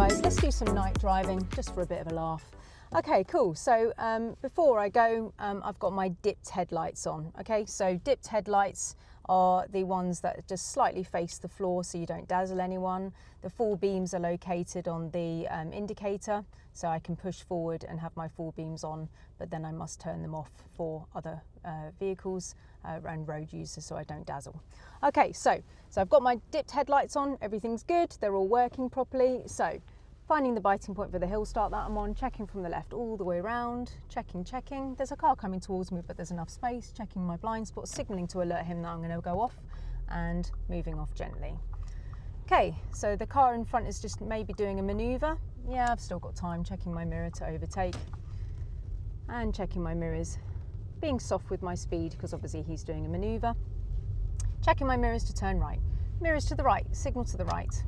guys, let's do some night driving just for a bit of a laugh. Okay, cool. So before I go, I've got my dipped headlights on. Okay, so dipped headlights are the ones that just slightly face the floor so you don't dazzle anyone. The full beams are located on the indicator, so I can push forward and have my full beams on, but then I must turn them off for other vehicles and road users so I don't dazzle. Okay, so I've got my dipped headlights on, everything's good, they're all working properly. So finding the biting point for the hill start that I'm on, checking from the left all the way around, checking. There's a car coming towards me, but there's enough space, checking my blind spot, signalling to alert him that I'm going to go off and moving off gently. Okay, so the car in front is just maybe doing a manoeuvre. Yeah, I've still got time, checking my mirror to overtake and checking my mirrors, being soft with my speed because obviously he's doing a manoeuvre. Checking my mirrors to turn right, mirrors to the right, signal to the right.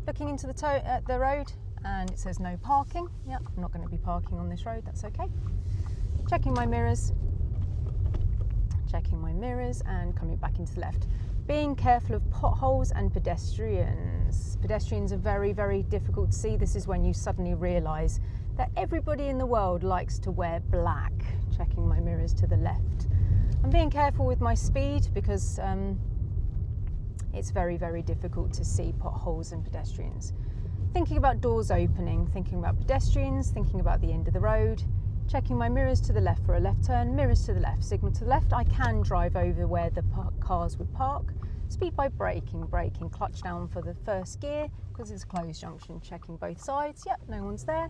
Looking into the road and it says no parking. Yep, I'm not going to be parking on this road, that's okay. Checking my mirrors and coming back into the left. Being careful of potholes and pedestrians. Pedestrians are very, very difficult to see. This is when you suddenly realise that everybody in the world likes to wear black. Checking my mirrors to the left. I'm being careful with my speed because it's very, very difficult to see potholes and pedestrians. Thinking about doors opening, thinking about pedestrians, thinking about the end of the road. Checking my mirrors to the left for a left turn, mirrors to the left, signal to the left. I can drive over where the cars would park. Speed by braking, clutch down for the first gear because it's a closed junction, checking both sides. Yep, no one's there.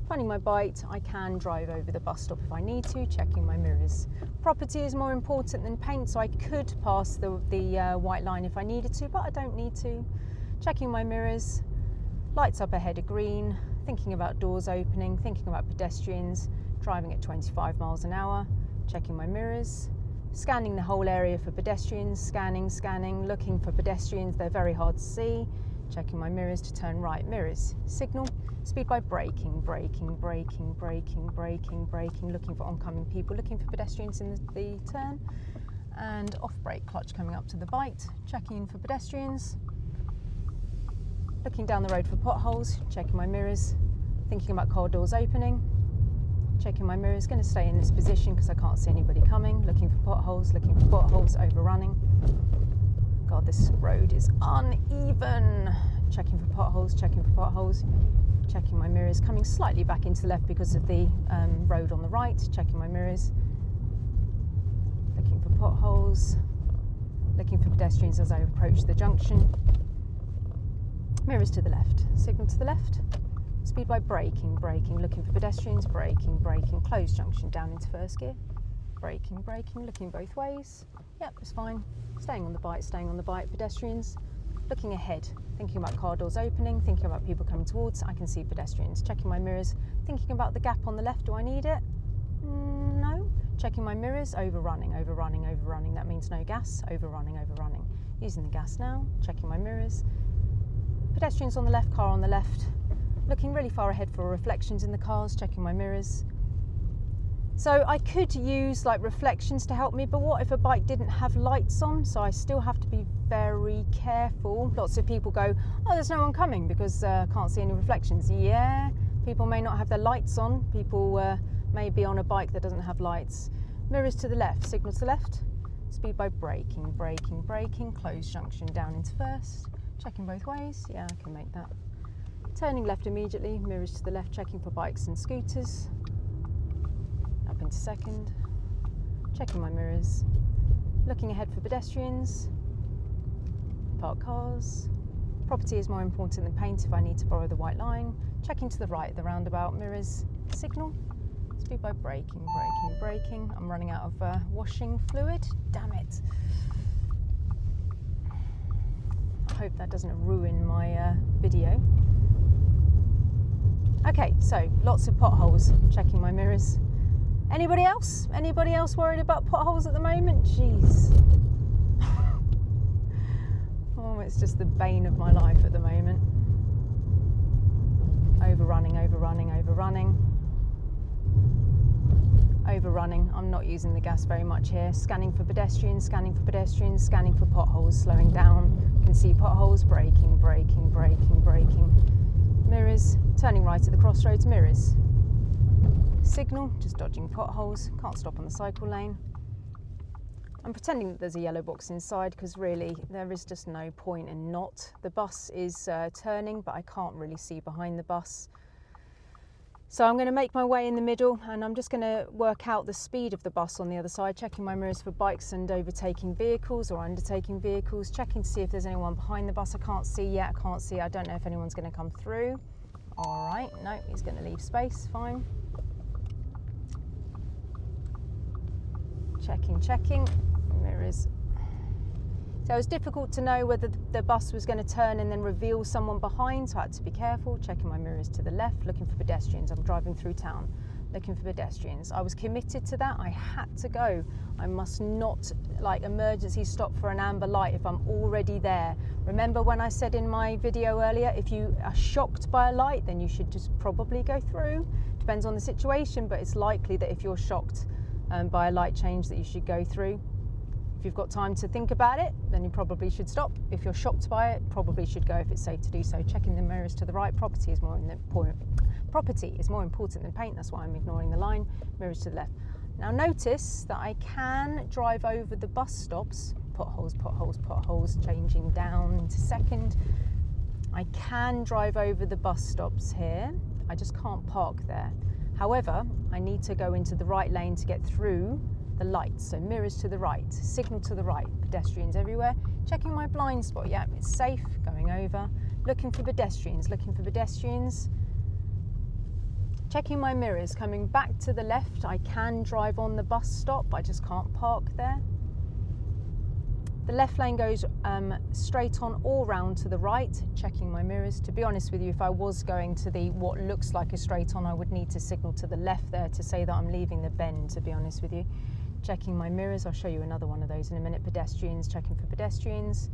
Finding my bite, I can drive over the bus stop if I need to, checking my mirrors. Property is more important than paint, so I could pass the white line if I needed to, but I don't need to. Checking my mirrors, lights up ahead are green, thinking about doors opening, thinking about pedestrians, driving at 25 miles an hour, checking my mirrors, scanning the whole area for pedestrians, scanning, looking for pedestrians, they're very hard to see, checking my mirrors to turn right, mirrors, signal, speed by braking, looking for oncoming people, looking for pedestrians in the turn, and off brake, clutch coming up to the bite, checking for pedestrians, looking down the road for potholes, checking my mirrors, thinking about car doors opening, checking my mirrors, going to stay in this position because I can't see anybody coming, looking for potholes, overrunning. God, this road is uneven. Checking for potholes, checking my mirrors, coming slightly back into the left because of the road on the right, checking my mirrors, looking for potholes, looking for pedestrians as I approach the junction. Mirrors to the left, signal to the left, speed by braking, looking for pedestrians, braking, closed junction down into first gear, braking, looking both ways. Yep, it's fine. Staying on the bike, pedestrians, looking ahead, thinking about car doors opening, thinking about people coming towards, I can see pedestrians, checking my mirrors, thinking about the gap on the left, do I need it? No. Checking my mirrors, overrunning, that means no gas, overrunning. Using the gas now, checking my mirrors. Pedestrians on the left, car on the left, looking really far ahead for reflections in the cars, checking my mirrors. So I could use like reflections to help me, but what if a bike didn't have lights on? So I still have to be very careful. Lots of people go, oh, there's no one coming because can't see any reflections. Yeah, people may not have their lights on. People may be on a bike that doesn't have lights. Mirrors to the left, signal to the left. Speed by braking, closed junction down into first. Checking both ways, yeah, I can make that. Turning left immediately, mirrors to the left, checking for bikes and scooters. Up into second, checking my mirrors, looking ahead for pedestrians, parked cars. Property is more important than paint if I need to borrow the white line. Checking to the right, the roundabout, mirrors, signal. Speed by braking. I'm running out of washing fluid, damn it. I hope that doesn't ruin my video. Okay, so lots of potholes, checking my mirrors. Anybody else? Anybody else worried about potholes at the moment? Jeez. Oh, it's just the bane of my life at the moment. Overrunning. I'm not using the gas very much here. Scanning for pedestrians, scanning for potholes, slowing down. Can see potholes, braking. mirrors, turning right at the crossroads, mirrors. Signal, just dodging potholes, can't stop on the cycle lane. I'm pretending that there's a yellow box inside because really there is just no point in not. The bus is turning, but I can't really see behind the bus. So I'm going to make my way in the middle, and I'm just going to work out the speed of the bus on the other side, checking my mirrors for bikes and overtaking vehicles or undertaking vehicles, checking to see if there's anyone behind the bus. I can't see yet, I don't know if anyone's going to come through. All right, no, he's going to leave space, fine. Checking, mirrors. So it was difficult to know whether the bus was going to turn and then reveal someone behind, so I had to be careful, checking my mirrors to the left, looking for pedestrians. I'm driving through town, looking for pedestrians. I was committed to that, I had to go. I must not emergency stop for an amber light if I'm already there. Remember when I said in my video earlier, if you are shocked by a light, then you should just probably go through. Depends on the situation, but it's likely that if you're shocked by a light change that you should go through. If you've got time to think about it, then you probably should stop. If you're shocked by it, probably should go if it's safe to do so. Checking the mirrors to the right. Property is more important than paint. That's why I'm ignoring the line. Mirrors to the left. Now notice that I can drive over the bus stops. Potholes, changing down into second. I can drive over the bus stops here. I just can't park there. However, I need to go into the right lane to get through the lights. So mirrors to the right, signal to the right, pedestrians everywhere. Checking my blind spot, yeah, it's safe, going over. Looking for pedestrians. Checking my mirrors, coming back to the left. I can drive on the bus stop, I just can't park there. The left lane goes straight on or round to the right, checking my mirrors. To be honest with you, if I was going to what looks like a straight on, I would need to signal to the left there to say that I'm leaving the bend, to be honest with you. Checking my mirrors, I'll show you another one of those in a minute. Pedestrians, checking for pedestrians.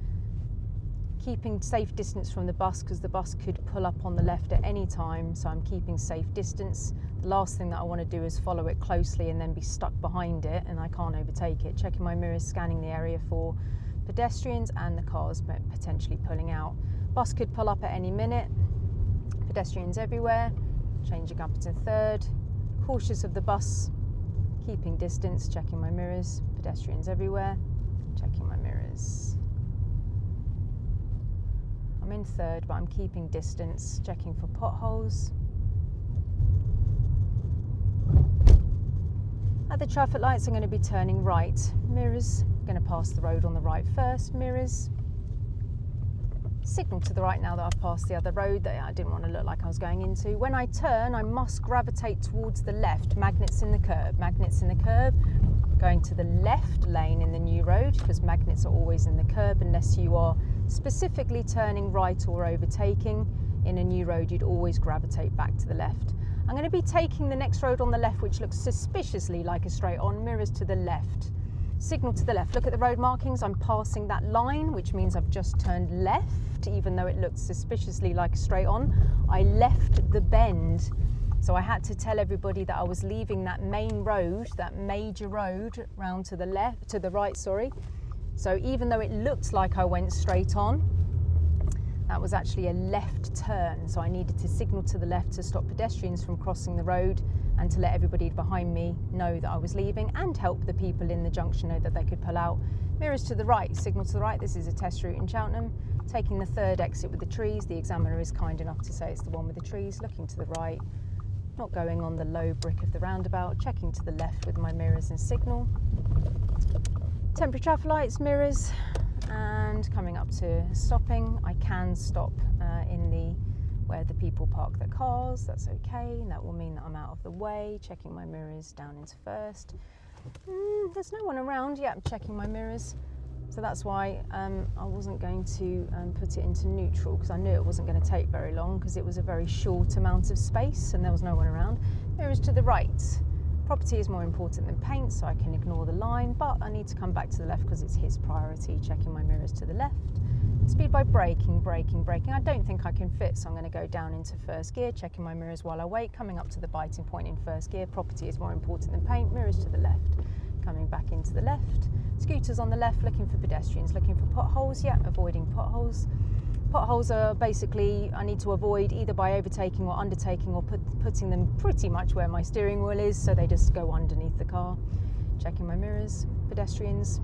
Keeping safe distance from the bus because the bus could pull up on the left at any time, so I'm keeping safe distance. The last thing that I want to do is follow it closely and then be stuck behind it and I can't overtake it. Checking my mirrors, scanning the area for pedestrians and the cars potentially pulling out. Bus could pull up at any minute. Pedestrians everywhere. Changing up into third. Cautious of the bus. Keeping distance, checking my mirrors. Pedestrians everywhere. Checking my mirrors. I'm in third, but I'm keeping distance. Checking for potholes. At the traffic lights, I'm going to be turning right. Mirrors. Going to pass the road on the right first. Mirrors. Signal to the right now that I've passed the other road that I didn't want to look like I was going into. When I turn, I must gravitate towards the left. Magnets in the curb. Going to the left lane in the new road because magnets are always in the curb unless you are specifically turning right or overtaking. In a new road, you'd always gravitate back to the left. I'm going to be taking the next road on the left, which looks suspiciously like a straight on. Mirrors to the left. Signal to the left. Look at the road markings. I'm passing that line, which means I've just turned left, even though it looks suspiciously like a straight on. I left the bend. So I had to tell everybody that I was leaving that main road, that major road, round to the left, to the right, sorry. So even though it looked like I went straight on, that was actually a left turn. So I needed to signal to the left to stop pedestrians from crossing the road and to let everybody behind me know that I was leaving and help the people in the junction know that they could pull out. Mirrors to the right, signal to the right. This is a test route in Cheltenham. Taking the third exit with the trees. The examiner is kind enough to say it's the one with the trees. Looking to the right. Not going on the low brick of the roundabout. Checking to the left with my mirrors and signal. Temporary traffic lights, mirrors. And coming up to stopping. I can stop in the where the people park their cars, that's okay, and that will mean that I'm out of the way. Checking my mirrors down into first. There's no one around yet. I'm checking my mirrors, so that's why I wasn't going to put it into neutral because I knew it wasn't going to take very long because it was a very short amount of space and there was no one around. Mirrors to the right. Property is more important than paint, so I can ignore the line, but I need to come back to the left because it's his priority. Checking my mirrors to the left. Speed by braking. I don't think I can fit, so I'm going to go down into first gear, checking my mirrors while I wait. Coming up to the biting point in first gear. Property is more important than paint. Mirrors to the left. Coming back into the left. Scooters on the left, looking for pedestrians, looking for potholes. Yeah, avoiding potholes. Potholes are basically, I need to avoid either by overtaking or undertaking or putting them pretty much where my steering wheel is, so they just go underneath the car. Checking my mirrors, pedestrians.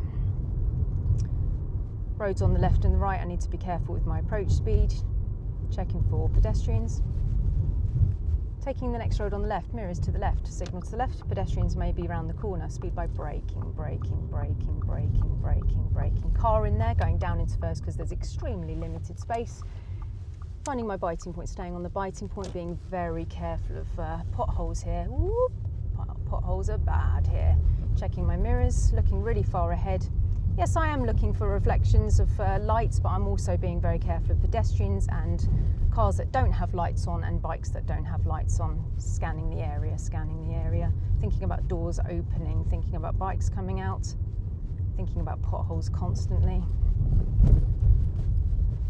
Roads on the left and the right, I need to be careful with my approach speed. Checking for pedestrians. Taking the next road on the left, mirrors to the left, signal to the left, pedestrians may be around the corner, speed by braking, braking, braking, braking, braking, braking. Car in there, going down into first because there's extremely limited space. Finding my biting point, staying on the biting point, being very careful of potholes here. Ooh, potholes are bad here. Checking my mirrors, looking really far ahead. Yes, I am looking for reflections of lights, but I'm also being very careful of pedestrians and cars that don't have lights on and bikes that don't have lights on. Scanning the area, thinking about doors opening, thinking about bikes coming out, thinking about potholes constantly.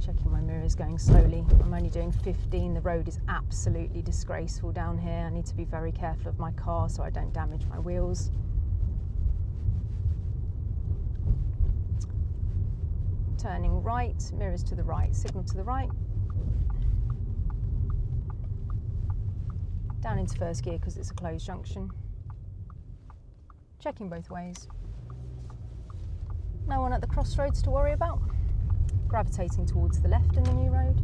Checking my mirrors, going slowly. I'm only doing 15. The road is absolutely disgraceful down here. I need to be very careful of my car so I don't damage my wheels. Turning right, mirrors to the right, signal to the right. Down into first gear because it's a closed junction. Checking both ways. No one at the crossroads to worry about. Gravitating towards the left in the new road.